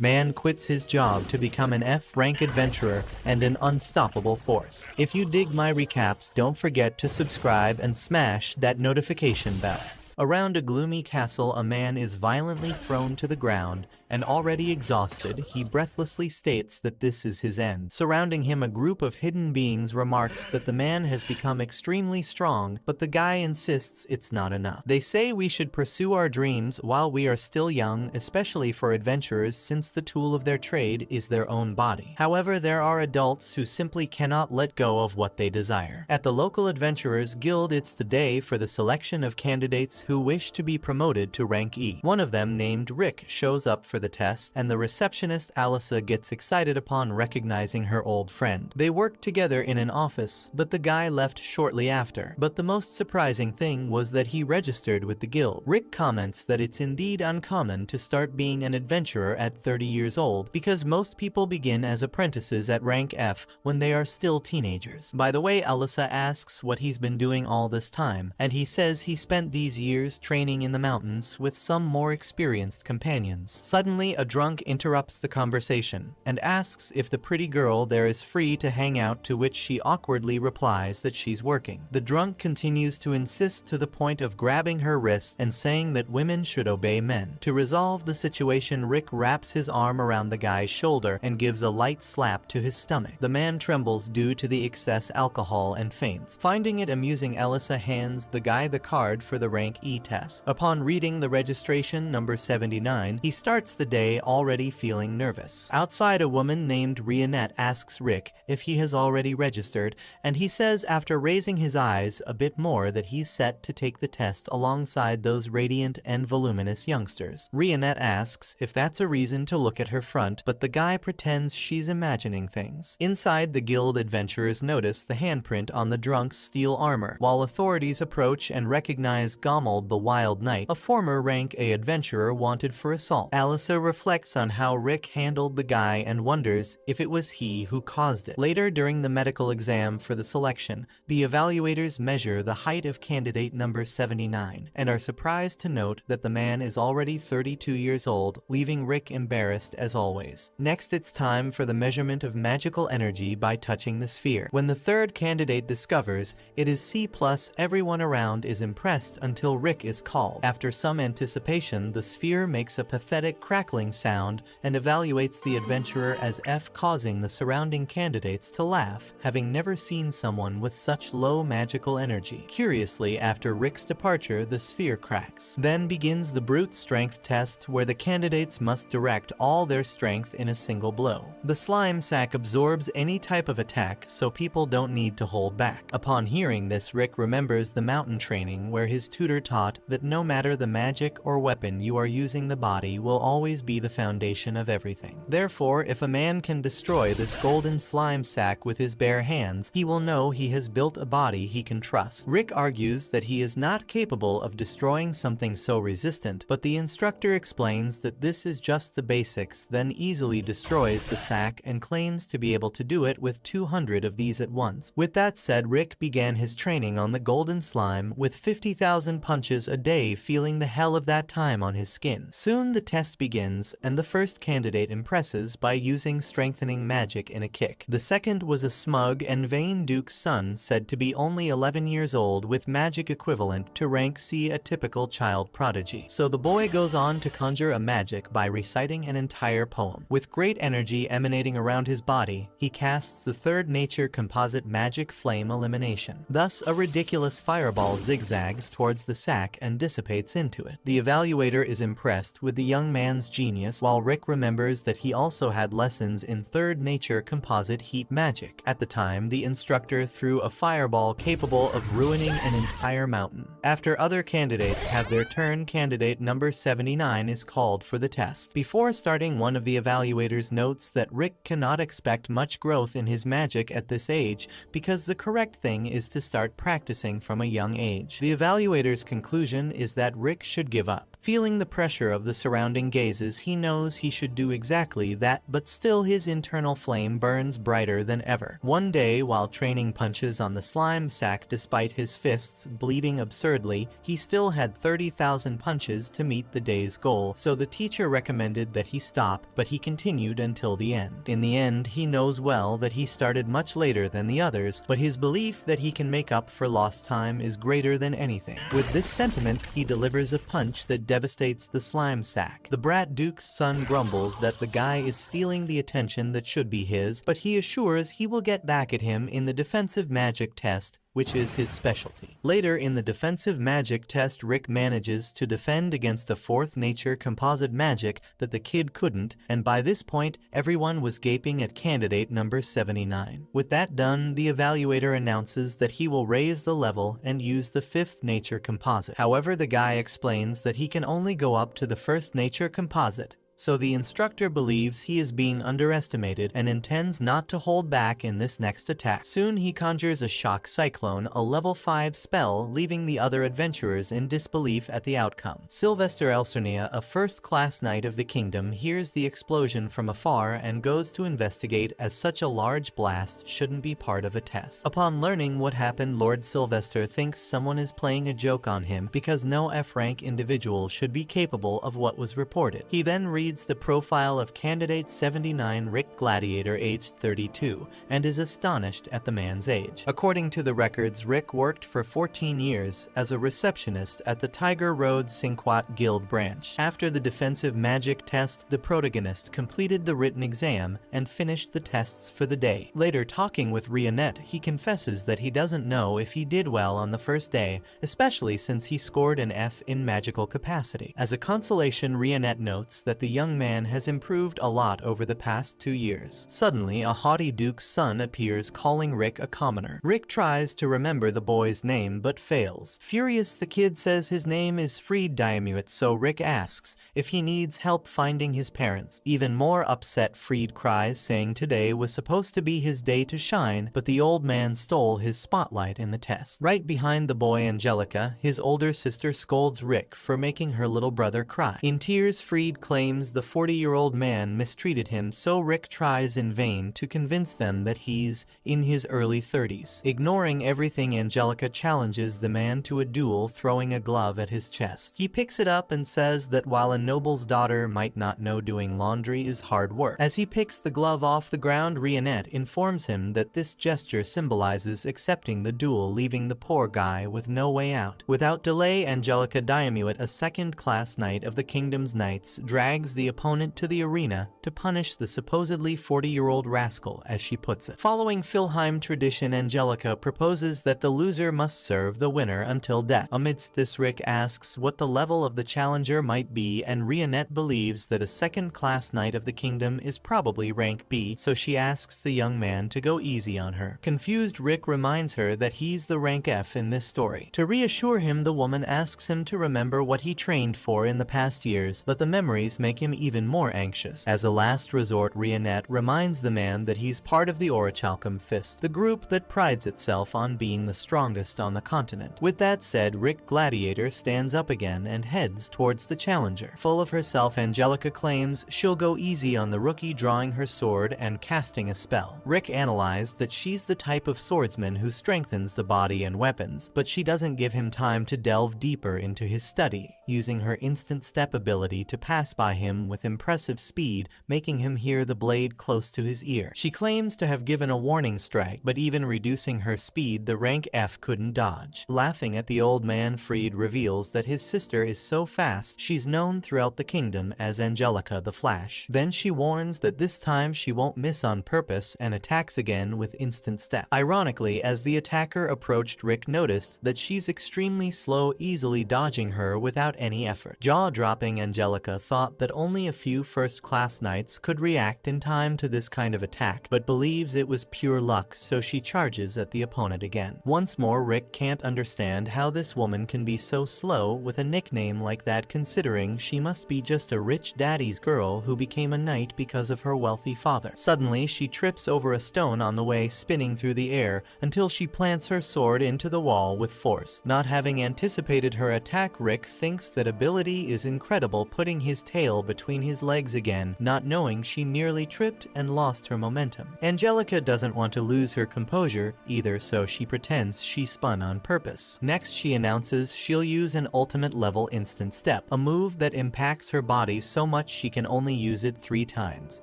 Man quits his job to become an F-rank adventurer and an unstoppable force. If you dig my recaps, don't forget to subscribe and smash that notification bell. Around a gloomy castle, a man is violently thrown to the ground, and already exhausted, he breathlessly states that this is his end. Surrounding him, a group of hidden beings remarks that the man has become extremely strong, but the guy insists it's not enough. They say we should pursue our dreams while we are still young, especially for adventurers, since the tool of their trade is their own body. However, there are adults who simply cannot let go of what they desire. At the local adventurers guild, it's the day for the selection of candidates who wish to be promoted to rank E. One of them, named Rick, shows up for the test, and the receptionist Alyssa gets excited upon recognizing her old friend. They worked together in an office, but the guy left shortly after. But the most surprising thing was that he registered with the guild. Rick comments that it's indeed uncommon to start being an adventurer at 30 years old, because most people begin as apprentices at rank F when they are still teenagers. By the way, Alyssa asks what he's been doing all this time, and he says he spent these years training in the mountains with some more experienced companions. Suddenly, a drunk interrupts the conversation and asks if the pretty girl there is free to hang out, to which she awkwardly replies that she's working. The drunk continues to insist, to the point of grabbing her wrist and saying that women should obey men. To resolve the situation, Rick wraps his arm around the guy's shoulder and gives a light slap to his stomach. The man trembles due to the excess alcohol and faints. Finding it amusing, Alyssa hands the guy the card for the rank E test. Upon reading the registration number 79, he starts the day already feeling nervous. Outside, a woman named Rionette asks Rick if he has already registered, and he says after raising his eyes a bit more that he's set to take the test alongside those radiant and voluminous youngsters. Rionette asks if that's a reason to look at her front, but the guy pretends she's imagining things. Inside, the guild adventurers notice the handprint on the drunk's steel armor, while authorities approach and recognize Gomold the Wild Knight, a former rank A adventurer wanted for assault. Alyssa reflects on how Rick handled the guy and wonders if it was he who caused it. Later, during the medical exam for the selection, the evaluators measure the height of candidate number 79 and are surprised to note that the man is already 32 years old, leaving Rick embarrassed as always. Next, it's time for the measurement of magical energy by touching the sphere. When the third candidate discovers it is C+, everyone around is impressed until Rick is called. After some anticipation, the sphere makes a pathetic crackling sound and evaluates the adventurer as F, causing the surrounding candidates to laugh, having never seen someone with such low magical energy. Curiously, after Rick's departure, the sphere cracks. Then begins the brute strength test, where the candidates must direct all their strength in a single blow. The slime sack absorbs any type of attack, so people don't need to hold back. Upon hearing this, Rick remembers the mountain training where his tutor taught that no matter the magic or weapon you are using, the body will always be the foundation of everything. Therefore, if a man can destroy this golden slime sack with his bare hands, he will know he has built a body he can trust. Rick argues that he is not capable of destroying something so resistant, but the instructor explains that this is just the basics, then easily destroys the sack and claims to be able to do it with 200 of these at once. With that said, Rick began his training on the golden slime with 50,000 punches a day, feeling the hell of that time on his skin. Soon the test begins, and the first candidate impresses by using strengthening magic in a kick. The second was a smug and vain duke's son, said to be only 11 years old, with magic equivalent to rank C, a typical child prodigy. So the boy goes on to conjure a magic by reciting an entire poem. With great energy emanating around his body, he casts the third nature composite magic flame elimination. Thus, a ridiculous fireball zigzags towards the sack and dissipates into it. The evaluator is impressed with the young man's genius, while Rick remembers that he also had lessons in third nature composite heat magic. At the time, the instructor threw a fireball capable of ruining an entire mountain. After other candidates have their turn, candidate number 79 is called for the test. Before starting, one of the evaluators notes that Rick cannot expect much growth in his magic at this age because the correct thing is to start practicing from a young age. The evaluator's conclusion is that Rick should give up. Feeling the pressure of the surrounding gazes, he knows he should do exactly that, but still his internal flame burns brighter than ever. One day, while training punches on the slime sack despite his fists bleeding absurdly, he still had 30,000 punches to meet the day's goal, so the teacher recommended that he stop, but he continued until the end. In the end, he knows well that he started much later than the others, but his belief that he can make up for lost time is greater than anything. With this sentiment, he delivers a punch that devastates the slime sack. The brat duke's son grumbles that the guy is stealing the attention that should be his, but he assures he will get back at him in the defensive magic test, which is his specialty. Later in the defensive magic test, Rick manages to defend against the fourth nature composite magic that the kid couldn't, and by this point, everyone was gaping at candidate number 79. With that done, the evaluator announces that he will raise the level and use the fifth nature composite. However, the guy explains that he can only go up to the first nature composite, so the instructor believes he is being underestimated and intends not to hold back in this next attack. Soon he conjures a shock cyclone, a level 5 spell, leaving the other adventurers in disbelief at the outcome. Sylvester Elsernia, a first-class knight of the kingdom, hears the explosion from afar and goes to investigate, as such a large blast shouldn't be part of a test. Upon learning what happened, Lord Sylvester thinks someone is playing a joke on him because no F-rank individual should be capable of what was reported. He then reads the profile of candidate 79 Rick Gladiator, aged 32, and is astonished at the man's age. According to the records, Rick worked for 14 years as a receptionist at the Tiger Road Sinquat Guild branch. After the defensive magic test, the protagonist completed the written exam and finished the tests for the day. Later, talking with Rionette, he confesses that he doesn't know if he did well on the first day, especially since he scored an F in magical capacity. As a consolation, Rionette notes that the young man has improved a lot over the past 2 years. Suddenly, a haughty duke's son appears, calling Rick a commoner. Rick tries to remember the boy's name but fails. Furious, the kid says his name is Fried Diamuit, so Rick asks if he needs help finding his parents. Even more upset, Fried cries, saying today was supposed to be his day to shine, but the old man stole his spotlight in the test. Right behind the boy, Angelica, his older sister scolds Rick for making her little brother cry. In tears, Fried claims the 40-year-old man mistreated him, so Rick tries in vain to convince them that he's in his early 30s. Ignoring everything, Angelica challenges the man to a duel, throwing a glove at his chest. He picks it up and says that while a noble's daughter might not know doing laundry is hard work. As he picks the glove off the ground, Rionette informs him that this gesture symbolizes accepting the duel, leaving the poor guy with no way out. Without delay, Angelica Diamuit, a second-class knight of the kingdom's knights, drags the opponent to the arena to punish the supposedly 40-year-old rascal, as she puts it. Following Philheim tradition, Angelica proposes that the loser must serve the winner until death. Amidst this, Rick asks what the level of the challenger might be, and Rionette believes that a second-class knight of the kingdom is probably rank B, so she asks the young man to go easy on her. Confused, Rick reminds her that he's the rank F in this story. To reassure him, the woman asks him to remember what he trained for in the past years, but the memories make him even more anxious. As a last resort, Rionette reminds the man that he's part of the Orichalcum Fist, the group that prides itself on being the strongest on the continent. With that said, Rick Gladiator stands up again and heads towards the challenger. Full of herself, Angelica claims she'll go easy on the rookie, drawing her sword and casting a spell. Rick analyzes that she's the type of swordsman who strengthens the body and weapons, but she doesn't give him time to delve deeper into his study, using her instant step ability to pass by him with impressive speed, making him hear the blade close to his ear. She claims to have given a warning strike, but even reducing her speed, the rank F couldn't dodge. Laughing at the old man, Fried reveals that his sister is so fast she's known throughout the kingdom as Angelica the Flash. Then she warns that this time she won't miss on purpose and attacks again with instant step. Ironically, as the attacker approached, Rick noticed that she's extremely slow, easily dodging her without any effort. Jaw-dropping, Angelica thought that only a few first-class knights could react in time to this kind of attack, but believes it was pure luck, so she charges at the opponent again. Once more, Rick can't understand how this woman can be so slow with a nickname like that, considering she must be just a rich daddy's girl who became a knight because of her wealthy father. Suddenly, she trips over a stone on the way, spinning through the air until she plants her sword into the wall with force. Not having anticipated her attack, Rick thinks that ability is incredible, putting his tail between his legs again, not knowing she nearly tripped and lost her momentum. Angelica doesn't want to lose her composure either, so she pretends she spun on purpose. Next, she announces she'll use an ultimate level instant step, a move that impacts her body so much she can only use it 3 times.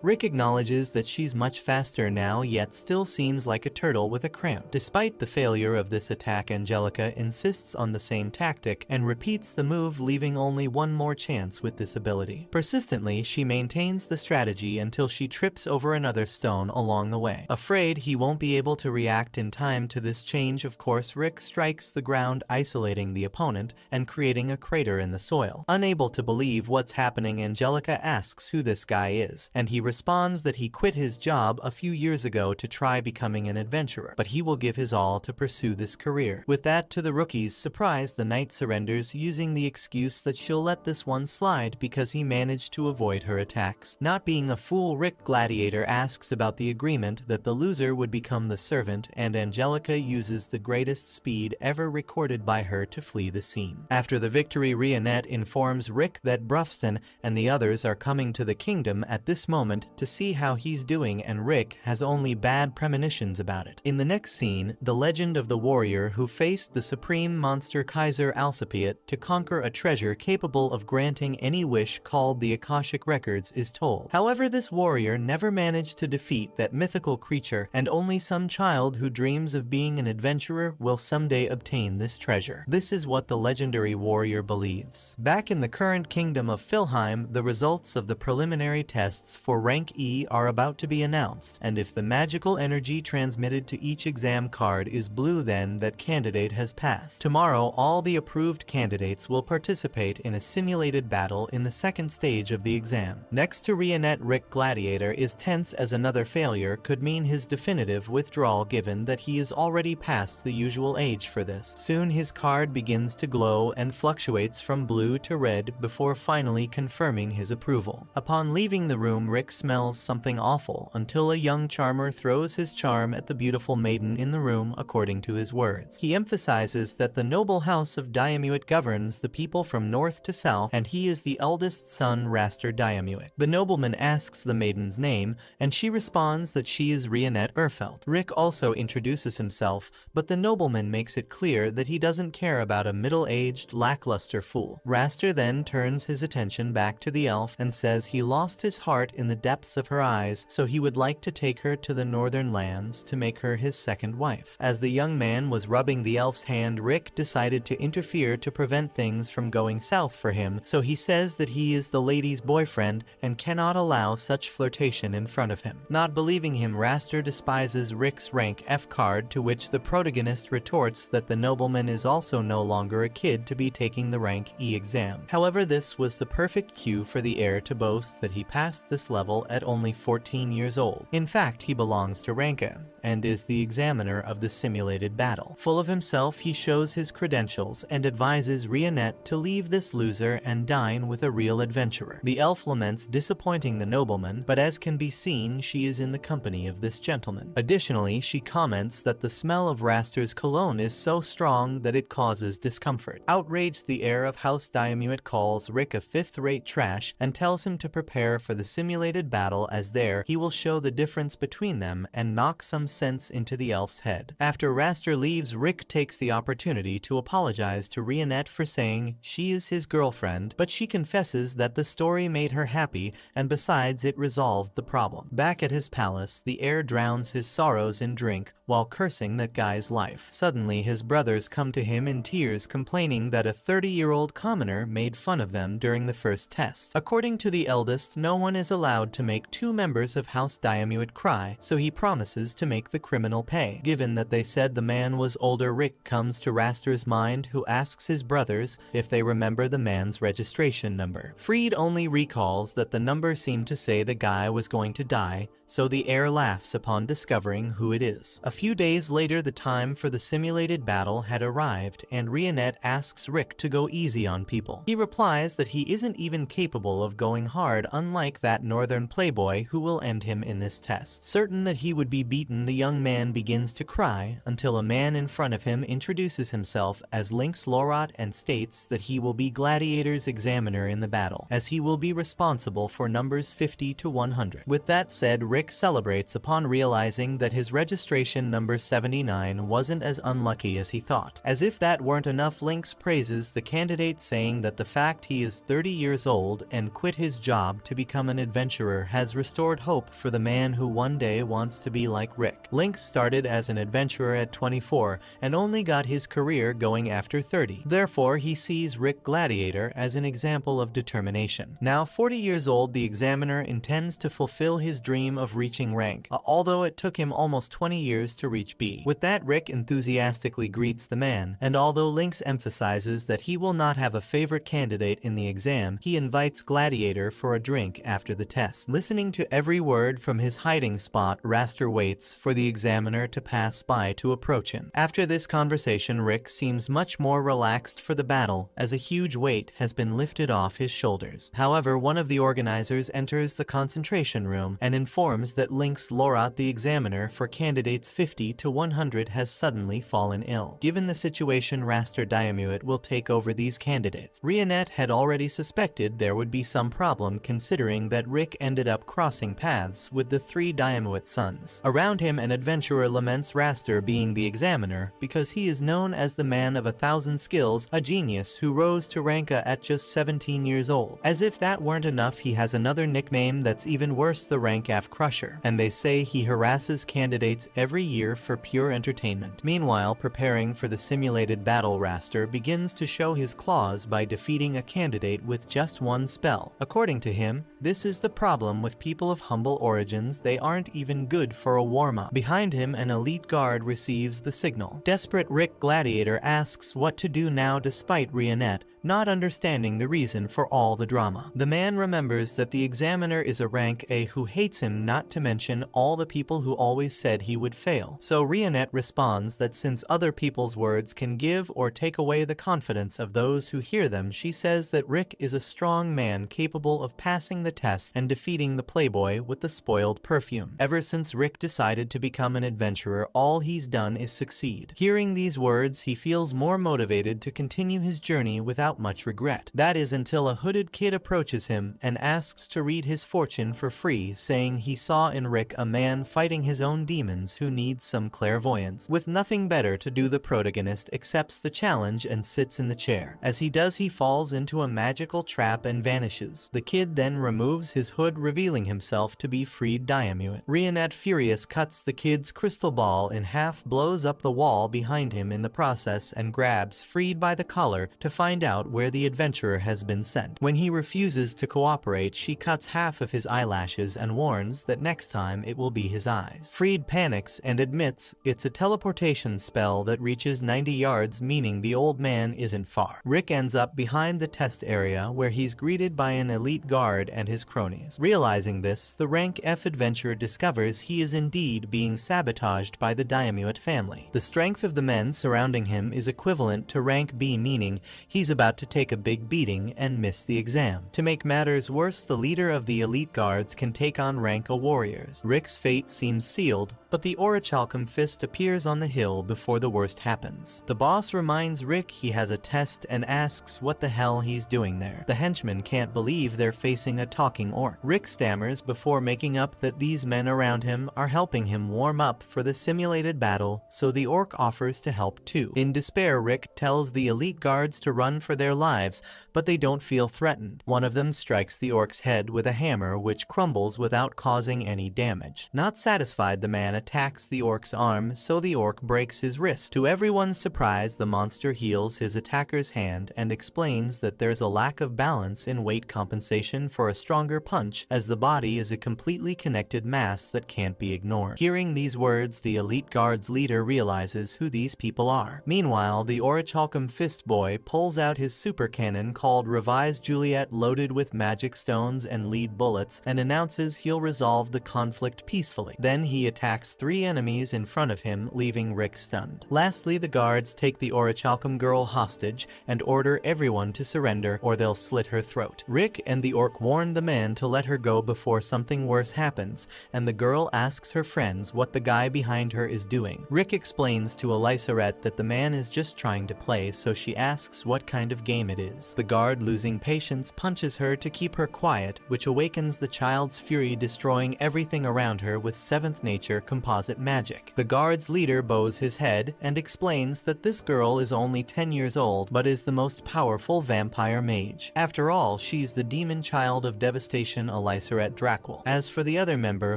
Rick acknowledges that she's much faster now, yet still seems like a turtle with a cramp. Despite the failure of this attack, Angelica insists on the same tactic and repeats the move, leaving only one more chance with this ability. Persistently, she maintains the strategy until she trips over another stone along the way. Afraid he won't be able to react in time to this change, of course, Rick strikes the ground, isolating the opponent and creating a crater in the soil. Unable to believe what's happening, Angelica asks who this guy is, and he responds that he quit his job a few years ago to try becoming an adventurer, but he will give his all to pursue this career. With that, to the rookie's surprise, the knight surrenders, using the excuse that she'll let this one slide because he managed to avoid her attacks. Not being a fool, Rick Gladiator asks about the agreement that the loser would become the servant, and Angelica uses the greatest speed ever recorded by her to flee the scene. After the victory, Rionette informs Rick that Bruffston and the others are coming to the kingdom at this moment to see how he's doing, and Rick has only bad premonitions about it. In the next scene, the legend of the warrior who faced the supreme monster Kaiser Alcipiat to conquer a treasure capable of granting any wish, called the Akashic Records, is told. However, this warrior never managed to defeat that mythical creature, and only some child who dreams of being an adventurer will someday obtain this treasure. This is what the legendary warrior believes. Back in the current kingdom of Philheim, the results of the preliminary tests for rank E are about to be announced, and if the magical energy transmitted to each exam card is blue, then that candidate has passed. Tomorrow, all the approved candidates will participate in a simulated battle in the second stage of the exam. Next to Rionette, Rick Gladiator is tense as another failure could mean his definitive withdrawal, given that he is already past the usual age for this. Soon his card begins to glow and fluctuates from blue to red before finally confirming his approval. Upon leaving the room, Rick smells something awful until a young charmer throws his charm at the beautiful maiden in the room, according to his words. He emphasizes that the noble house of Diamuit governs the people from north to south, and he is the eldest son, Raster Diamuit. The nobleman asks the maiden's name, and she responds that she is Rionette Urfelt. Rick also introduces himself, but the nobleman makes it clear that he doesn't care about a middle-aged, lackluster fool. Raster then turns his attention back to the elf and says he lost his heart in the depths of her eyes, so he would like to take her to the northern lands to make her his second wife. As the young man was rubbing the elf's hand, Rick decided to interfere to prevent things from going south for him, so he says that he is the lady's boyfriend and cannot allow such flirtation in front of him. Not believing him, Raster despises Rick's rank F card, to which the protagonist retorts that the nobleman is also no longer a kid to be taking the rank E exam. However, this was the perfect cue for the heir to boast that he passed this level at only 14 years old. In fact, he belongs to rank M and is the examiner of the simulated battle. Full of himself, he shows his credentials and advises Rionette to leave this loser and dine with a real adventurer. The elf laments disappointing the nobleman, but as can be seen, she is in the company of this gentleman. Additionally, she comments that the smell of Raster's cologne is so strong that it causes discomfort. Outraged, the heir of House Diamuit calls Rick a fifth-rate trash and tells him to prepare for the simulated battle, as there he will show the difference between them and knock some sense into the elf's head. After Raster leaves, Rick takes the opportunity to apologize to Rionette for saying she is his girlfriend, but she confesses that the story made her happy, and besides, it resolved the problem. Back at his palace, the heir drowns his sorrows in drink while cursing that guy's life. Suddenly, his brothers come to him in tears, complaining that a 30-year-old commoner made fun of them during the first test. According to the eldest, no one is allowed to make 2 members of House Diamuit cry, so he promises to make the criminal pay. Given that they said the man was older, Rick comes to Raster's mind, who asks his brothers if they remember the man's registration number. Freed only only recalls that the number seemed to say the guy was going to die, so the heir laughs upon discovering who it is. A few days later, the time for the simulated battle had arrived, and Rionette asks Rick to go easy on people. He replies that he isn't even capable of going hard, unlike that northern playboy who will end him in this test. Certain that he would be beaten, the young man begins to cry until a man in front of him introduces himself as Lynx Lorot and states that he will be Gladiator's examiner in the battle, as he will be responsible for numbers 50 to 100. With that said, Rick celebrates upon realizing that his registration number 79 wasn't as unlucky as he thought. As if that weren't enough, Lynx praises the candidate, saying that the fact he is 30 years old and quit his job to become an adventurer has restored hope for the man who one day wants to be like Rick. Lynx started as an adventurer at 24 and only got his career going after 30. Therefore, he sees Rick Gladiator as an example of determination. Now 40 years old, the examiner intends to fulfill his dream of reaching rank, although it took him almost 20 years to reach B. With that, Rick enthusiastically greets the man, and although Lynx emphasizes that he will not have a favorite candidate in the exam, he invites Gladiator for a drink after the test. Listening to every word from his hiding spot, Raster waits for the examiner to pass by to approach him. After this conversation, Rick seems much more relaxed for the battle, as a huge weight has been lifted off his shoulders. However, one of the organizers enters the concentration room and informs that Lynx Lorot, the examiner for candidates 50 to 100, has suddenly fallen ill. Given the situation, Raster Diamuit will take over these candidates. Rionette had already suspected there would be some problem, considering that Rick ended up crossing paths with the 3 Diamuit sons. Around him, an adventurer laments Raster being the examiner because he is known as the man of 1,000 skills, a genius who rose to ranka at just 17 years old. As if that weren't enough, he has another nickname that's even worse, the Rank F Crusher, and they say he harasses candidates every year for pure entertainment. Meanwhile, preparing for the simulated battle, Raster begins to show his claws by defeating a candidate with just one spell. According to him, this is the problem with people of humble origins, they aren't even good for a warm-up. Behind him, an elite guard receives the signal. Desperate Rick Gladiator asks what to do now, despite Rionette not understanding the reason for all the drama. The man remembers that the examiner is a rank A who hates him, not to mention all the people who always said he would fail. So Rionette responds that since other people's words can give or take away the confidence of those who hear them, she says that Rick is a strong man capable of passing the test and defeating the playboy with the spoiled perfume. Ever since Rick decided to become an adventurer, all he's done is succeed. Hearing these words, he feels more motivated to continue his journey without much regret. That is until a hooded kid approaches him and asks to read his fortune for free, saying he saw in Rick a man fighting his own demons who needs some clairvoyance. With nothing better to do, the protagonist accepts the challenge and sits in the chair. As he does, he falls into a magical trap and vanishes. The kid then removes his hood, revealing himself to be freed Diamuit. Rionette, furious, cuts the kid's crystal ball in half, blows up the wall behind him in the process, and grabs Freed by the collar to find out where the adventurer has been sent. When he refuses to cooperate, she cuts half of his eyelashes and warns that next time it will be his eyes. Freed panics and admits it's a teleportation spell that reaches 90 yards, meaning the old man isn't far. Rick ends up behind the test area, where he's greeted by an elite guard and his cronies. Realizing this, the Rank F adventurer discovers he is indeed being sabotaged by the Diamuit family. The strength of the men surrounding him is equivalent to Rank B, meaning he's about to take a big beating and miss the exam. To make matters worse, the leader of the elite guards can take on Rank A warriors. Rick's fate seems sealed, but the Orichalcum Fist appears on the hill before the worst happens. The boss reminds Rick he has a test and asks what the hell he's doing there. The henchmen can't believe they're facing a talking orc. Rick stammers before making up that these men around him are helping him warm up for the simulated battle, so the orc offers to help too. In despair, Rick tells the elite guards to run for their lives, but they don't feel threatened. One of them strikes the orc's head with a hammer, which crumbles without causing any damage. Not satisfied, the man attacks the orc's arm, so the orc breaks his wrist. To everyone's surprise, the monster heals his attacker's hand and explains that there's a lack of balance in weight compensation for a stronger punch, as the body is a completely connected mass that can't be ignored. Hearing these words, the elite guard's leader realizes who these people are. Meanwhile, the Orichalcum Fist boy pulls out his super cannon called Revised Juliet, loaded with magic stones and lead bullets, and announces he'll resolve the conflict peacefully. Then he attacks 3 enemies in front of him, leaving Rick stunned. Lastly, the guards take the Orichalcum girl hostage and order everyone to surrender or they'll slit her throat. Rick and the orc warn the man to let her go before something worse happens, and the girl asks her friends what the guy behind her is doing. Rick explains to Aliceret that the man is just trying to play, so she asks what kind of game it is. The guard, losing patience, punches her to keep her quiet, which awakens the child's fury, destroying everything around her with 7th nature composite magic. The guard's leader bows his head and explains that this girl is only 10 years old but is the most powerful vampire mage. After all, she's the demon child of devastation, Aliceret Drakwell. As for the other member,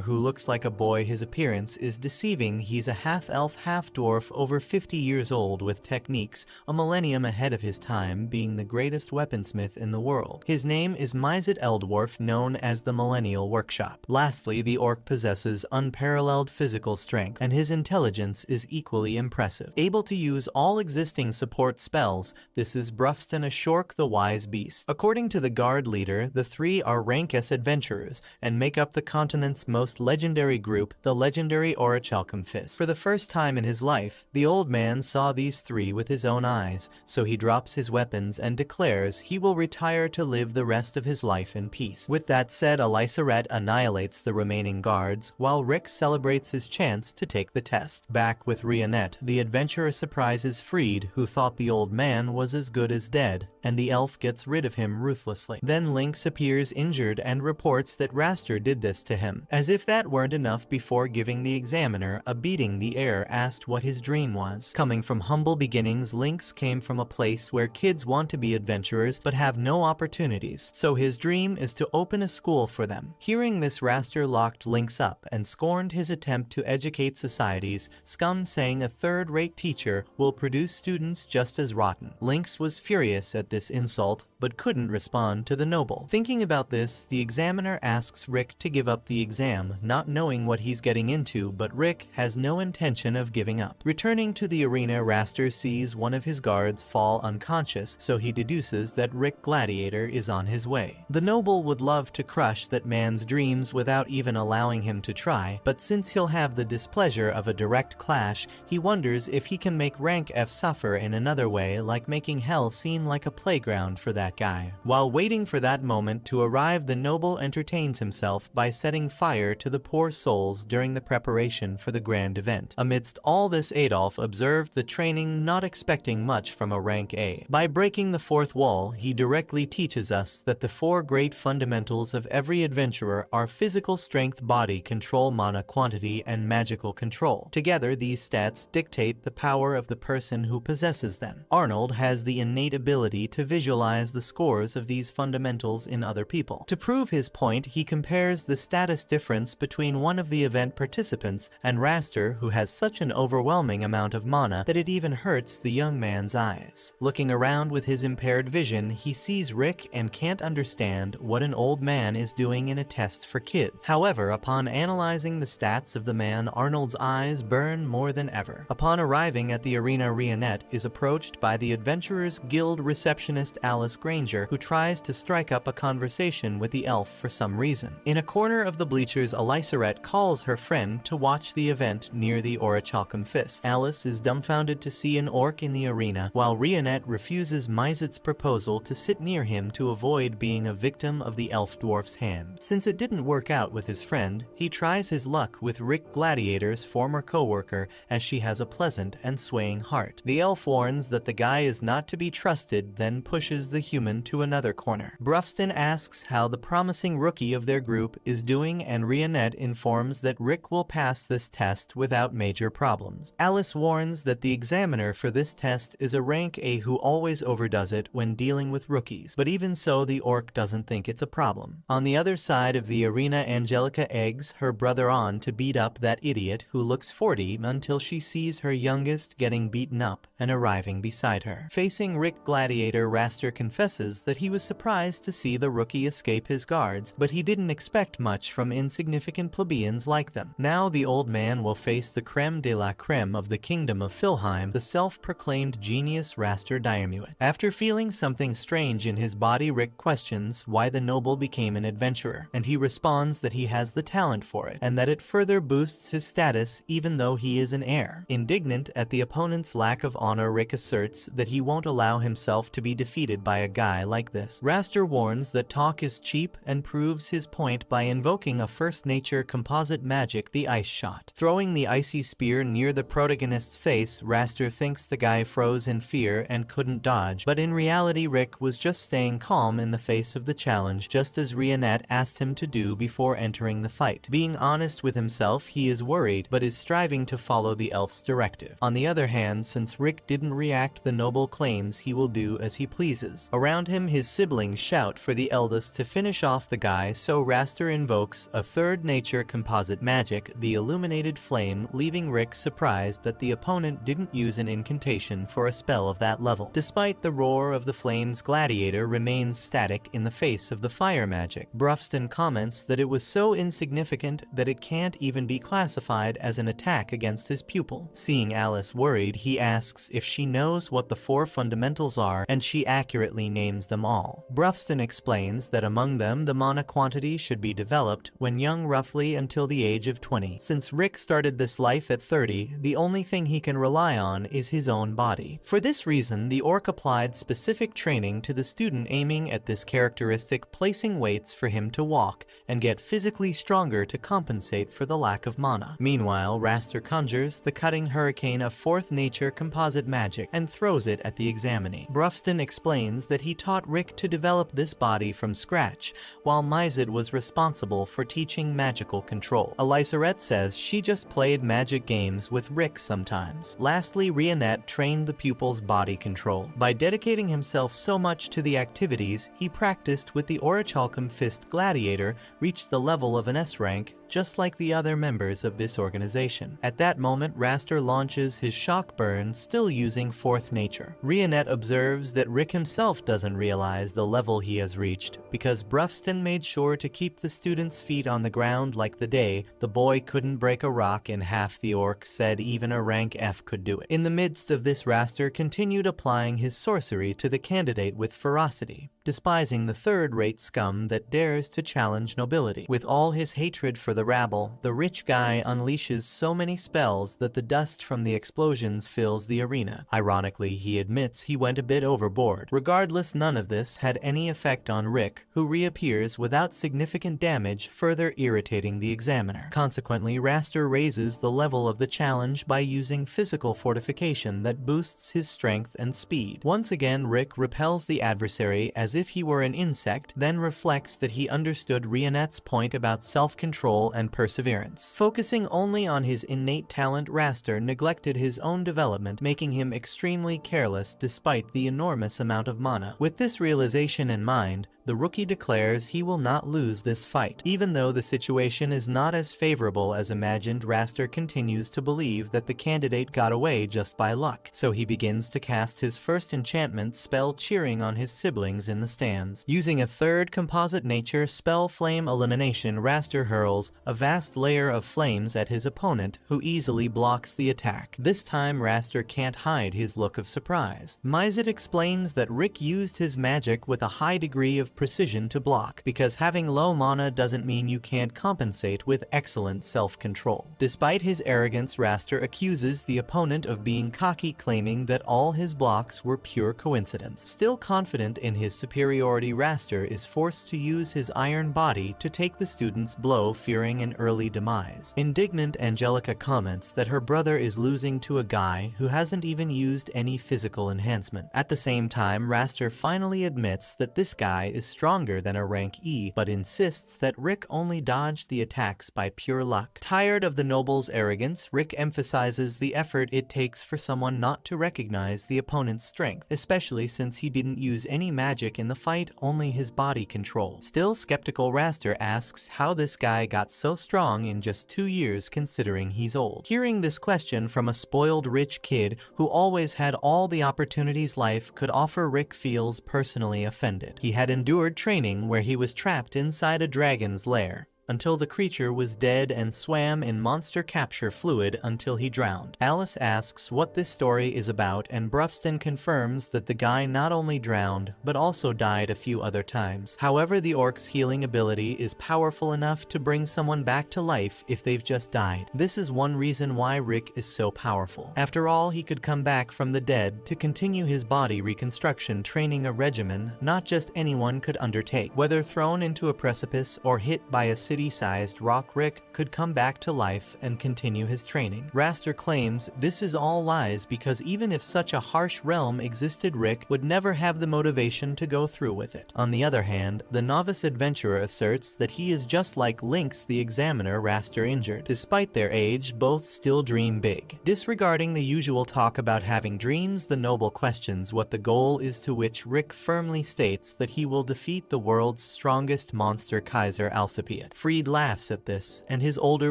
who looks like a boy, his appearance is deceiving. He's a half-elf, half-dwarf, over 50 years old, with techniques a millennium ahead of his time, being the greatest weaponsmith in the world. His name is Mizet Eldwarf, known as the Millennial Workshop. Lastly, the orc possesses unparalleled physical strength, and his intelligence is equally impressive. Able to use all existing support spells, this is Brufston, a Shork the Wise Beast. According to the guard leader, the 3 are rank S adventurers and make up the continent's most legendary group, the legendary Orichalcum Fist. For the first time in his life, the old man saw these 3 with his own eyes, so he drops his weapons and declares he will retire to live the rest of his life in peace. With that said, Aliceret annihilates the remaining guards, while Rick celebrates his chance to take the test. Back with Rionette, the adventurer surprises Freed, who thought the old man was as good as dead, and the elf gets rid of him ruthlessly. Then Lynx appears injured and reports that Raster did this to him. As if that weren't enough, before giving the examiner a beating, the heir asked what his dream was. Coming from humble beginnings, Lynx came from a place where kids want to be adventurers but have no opportunities, so his dream is to open a school for them. Hearing this, Raster locked Lynx up and scorned his attempt to educate society's scum, saying a third-rate teacher will produce students just as rotten. Lynx was furious at this insult, but couldn't respond to the noble. Thinking about this, the examiner asks Rick to give up the exam, not knowing what he's getting into, but Rick has no intention of giving up. Returning to the arena, Raster sees one of his guards fall unconscious, so he deduces that Rick Gladiator is on his way. The noble would love to crush that man's dreams without even allowing him to try, but since he'll have the displeasure of a direct clash, he wonders if he can make rank F suffer in another way, like making hell seem like a playground for that guy. While waiting for that moment to arrive, the noble entertains himself by setting fire to the poor souls during the preparation for the grand event. Amidst all this, Adolf observed the training, not expecting much from a rank A. By breaking the 4th wall, he directly teaches us that the 4 great fundamentals of every adventurer are physical strength, body control, mana quantity, and magical control. Together, these stats dictate the power of the person who possesses them. Arnold has the innate ability to visualize the scores of these fundamentals in other people. To prove his point, he compares the status difference between one of the event participants and Raster, who has such an overwhelming amount of mana that it even hurts the young man's eyes. Looking around with his impaired vision, he sees Rick and can't understand what an old man is doing in a test for kids. However, upon analyzing the stats of the man, Arnold's eyes burn more than ever. Upon arriving at the arena, Rionette is approached by the Adventurers Guild receptionist Alice Granger, who tries to strike up a conversation with the elf for some reason. In a corner of the bleachers, Aliceret calls her friend to watch the event near the Orichalcum Fist. Alice is dumbfounded to see an orc in the arena, while Rionette refuses Mizet's proposal to sit near him to avoid being a victim of the elf dwarf's hand. Since it didn't work out with his friend, he tries his luck with Rick Gladiator's former co-worker, as she has a pleasant and swaying heart. The elf warns that the guy is not to be trusted, then pushes the human to another corner. Brufston asks how the promising rookie of their group is doing, and Rionette informs that Rick will pass this test without major problems. Alice warns that the examiner for this test is a rank A who always overdoes it when dealing with rookies, but even so, the orc doesn't think it's a problem. On the other side of the arena, Angelica eggs her brother on to beat up that idiot who looks 40 until she sees her youngest getting beaten up and arriving beside her. Facing Rick Gladiator, Raster confesses that he was surprised to see the rookie escape his guards, but he didn't expect much from insignificant plebeians like them. Now the old man will face the creme de la creme of the kingdom of Philheim, the self-proclaimed genius Raster Diarmuid. After feeling something strange in his body, Rick questions why the noble became an adventurer, and he responds that he has the talent for it, and that it further boosts his status even though he is an heir. Indignant at the opponent's lack of honor, Rick asserts that he won't allow himself to be defeated by a guy like this. Raster warns that talk is cheap and proves his point by invoking a first nature composite magic, the ice shot. Throwing the icy spear near the protagonist's face, Raster thinks the guy froze in fear and couldn't dodge, but in reality Rick was just staying calm in the face of the challenge, just as Rionette asked him to do before entering the fight. Being honest with himself, he is worried, but is striving to follow the elf's directive. On the other hand, since Rick didn't react, the noble claims he will do as he pleases. Around him, his siblings shout for the eldest to finish off the guy, so Raster invokes a third nature composite magic, the illuminated flame, leaving Rick surprised that the opponent didn't use an incantation for a spell of that level. Despite the roar of the flames, Gladiator remains static in the face of the fire magic. Brufston comments that it was so insignificant that it can't even be classified as an attack against his pupil. Seeing Alice worried, he asks if she knows what the four fundamentals are, and she accurately names them all. Brufston explains that among them, the mana quantity should be developed when young, roughly until the age of 20. Since Rick started this life at 30, the only thing he can rely on is his own body. For this reason, the orc applied specific training to the student aiming at this characteristic, placing weights for him to walk and get physically stronger to compensate for the lack of mana. Meanwhile, Raster conjures the cutting hurricane of fourth nature composite magic and throws it at the examinee. Brufston explains that he taught Rick to develop this body from scratch, while Mizet was responsible for teaching magical control. Elisarette says she just played magic games with Rick sometimes. Lastly, Rionette trained the pupil's body control. By dedicating himself so much to the activities he practiced with the Orichalcum Fist, Gladiator reached the level of an S rank, just like the other members of this organization. At that moment, Raster launches his shock burn, still using fourth nature. Rionette observes that Rick himself doesn't realize the level he has reached, because Brufston made sure to keep the student's feet on the ground like the day the boy couldn't break a rock in half. The orc said even a rank F could do it. In the midst of this, Raster continued applying his sorcery to the candidate with ferocity, despising the third-rate scum that dares to challenge nobility. With all his hatred for the rabble, the rich guy unleashes so many spells that the dust from the explosions fills the arena. Ironically, he admits he went a bit overboard. Regardless, none of this had any effect on Rick, who reappears without significant damage, further irritating the examiner. Consequently, Raster raises the level of the challenge by using physical fortification that boosts his strength and speed. Once again, Rick repels the adversary as if he were an insect, then reflects that he understood Rionette's point about self-control and perseverance. Focusing only on his innate talent, Raster neglected his own development, making him extremely careless despite the enormous amount of mana. With this realization in mind, the rookie declares he will not lose this fight. Even though the situation is not as favorable as imagined, Raster continues to believe that the candidate got away just by luck, so he begins to cast his first enchantment spell, cheering on his siblings in the stands. Using a third composite nature spell, Flame Elimination, Raster hurls a vast layer of flames at his opponent, who easily blocks the attack. This time, Raster can't hide his look of surprise. Mizet explains that Rick used his magic with a high degree of precision to block, because having low mana doesn't mean you can't compensate with excellent self-control. Despite his arrogance, Raster accuses the opponent of being cocky, claiming that all his blocks were pure coincidence. Still confident in his superiority, Raster is forced to use his iron body to take the student's blow, fearing an early demise. Indignant, Angelica comments that her brother is losing to a guy who hasn't even used any physical enhancement. At the same time, Raster finally admits that this guy is stronger than a rank E, but insists that Rick only dodged the attacks by pure luck. Tired of the noble's arrogance, Rick emphasizes the effort it takes for someone not to recognize the opponent's strength, especially since he didn't use any magic in the fight, only his body control. Still skeptical, Raster asks how this guy got so strong in just 2 years considering he's old. Hearing this question from a spoiled rich kid who always had all the opportunities life could offer, Rick feels personally offended. He had endured endured training where he was trapped inside a dragon's lair until the creature was dead and swam in monster capture fluid until he drowned. Alice asks what this story is about, and Brufston confirms that the guy not only drowned, but also died a few other times. However, the orc's healing ability is powerful enough to bring someone back to life if they've just died. This is one reason why Rick is so powerful. After all, he could come back from the dead to continue his body reconstruction training, a regimen not just anyone could undertake. Whether thrown into a precipice or hit by a city-sized rock, Rick could come back to life and continue his training. Raster claims this is all lies because even if such a harsh realm existed, Rick would never have the motivation to go through with it. On the other hand, the novice adventurer asserts that he is just like Lynx, the examiner Raster injured. Despite their age, both still dream big. Disregarding the usual talk about having dreams, the noble questions what the goal is, to which Rick firmly states that he will defeat the world's strongest monster, Kaiser Alcipiat. Freed laughs at this, and his older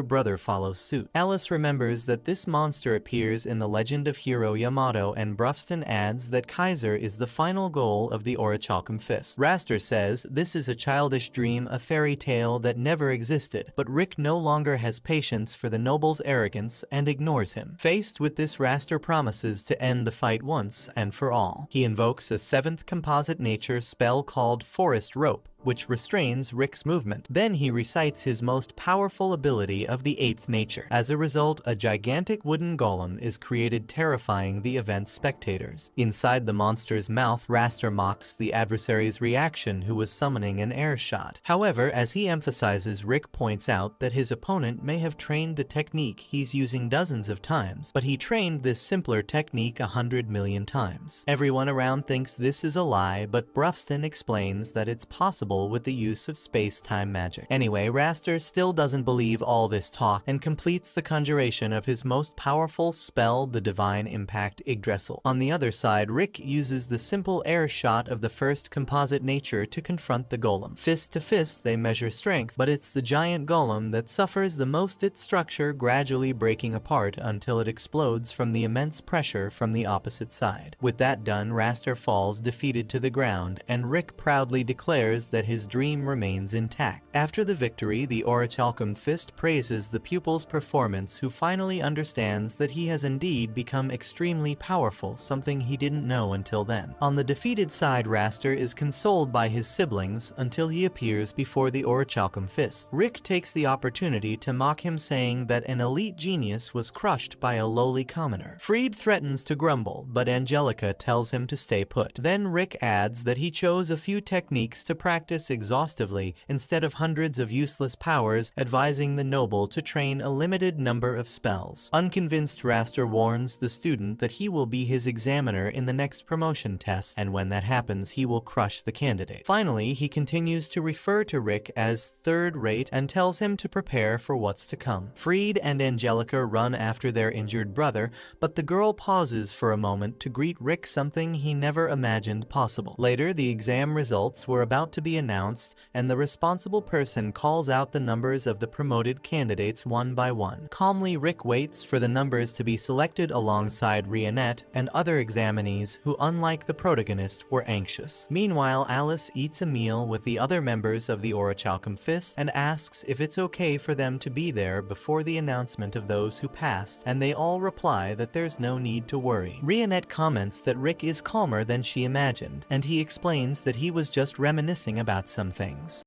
brother follows suit. Alice remembers that this monster appears in the legend of hero Yamato, and Brufston adds that Kaiser is the final goal of the Orichalcum Fist. Raster says this is a childish dream, a fairy tale that never existed, but Rick no longer has patience for the noble's arrogance and ignores him. Faced with this, Raster promises to end the fight once and for all. He invokes a 7th composite nature spell called Forest Rope, which restrains Rick's movement. Then he recites his most powerful ability of the 8th nature. As a result, a gigantic wooden golem is created, terrifying the event's spectators. Inside the monster's mouth, Raster mocks the adversary's reaction, who was summoning an air shot. However, as he emphasizes, Rick points out that his opponent may have trained the technique he's using dozens of times, but he trained this simpler technique 100 million times. Everyone around thinks this is a lie, but Brufston explains that it's possible with the use of space-time magic. Anyway, Raster still doesn't believe all this talk and completes the conjuration of his most powerful spell, the Divine Impact Yggdrasil. On the other side, Rick uses the simple air shot of the 1st composite nature to confront the golem. Fist to fist, they measure strength, but it's the giant golem that suffers the most, its structure gradually breaking apart until it explodes from the immense pressure from the opposite side. With that done, Raster falls defeated to the ground, and Rick proudly declares that his dream remains intact. After the victory, the Orichalcum Fist praises the pupil's performance, who finally understands that he has indeed become extremely powerful, something he didn't know until then. On the defeated side, Raster is consoled by his siblings until he appears before the Orichalcum Fist. Rick takes the opportunity to mock him, saying that an elite genius was crushed by a lowly commoner. Freed threatens to grumble, but Angelica tells him to stay put. Then Rick adds that he chose a few techniques to practice exhaustively instead of hundreds of useless powers, advising the noble to train a limited number of spells. Unconvinced, Raster warns the student that he will be his examiner in the next promotion test, and when that happens, he will crush the candidate. Finally, he continues to refer to Rick as third-rate and tells him to prepare for what's to come. Freed and Angelica run after their injured brother, but the girl pauses for a moment to greet Rick, something he never imagined possible. Later, the exam results were about to be announced, and the responsible person calls out the numbers of the promoted candidates one by one. Calmly, Rick waits for the numbers to be selected alongside Rionette and other examinees who, unlike the protagonist, were anxious. Meanwhile, Alice eats a meal with the other members of the Orichalcum Fist and asks if it's okay for them to be there before the announcement of those who passed, and they all reply that there's no need to worry. Rionette comments that Rick is calmer than she imagined, and he explains that he was just reminiscing about some things.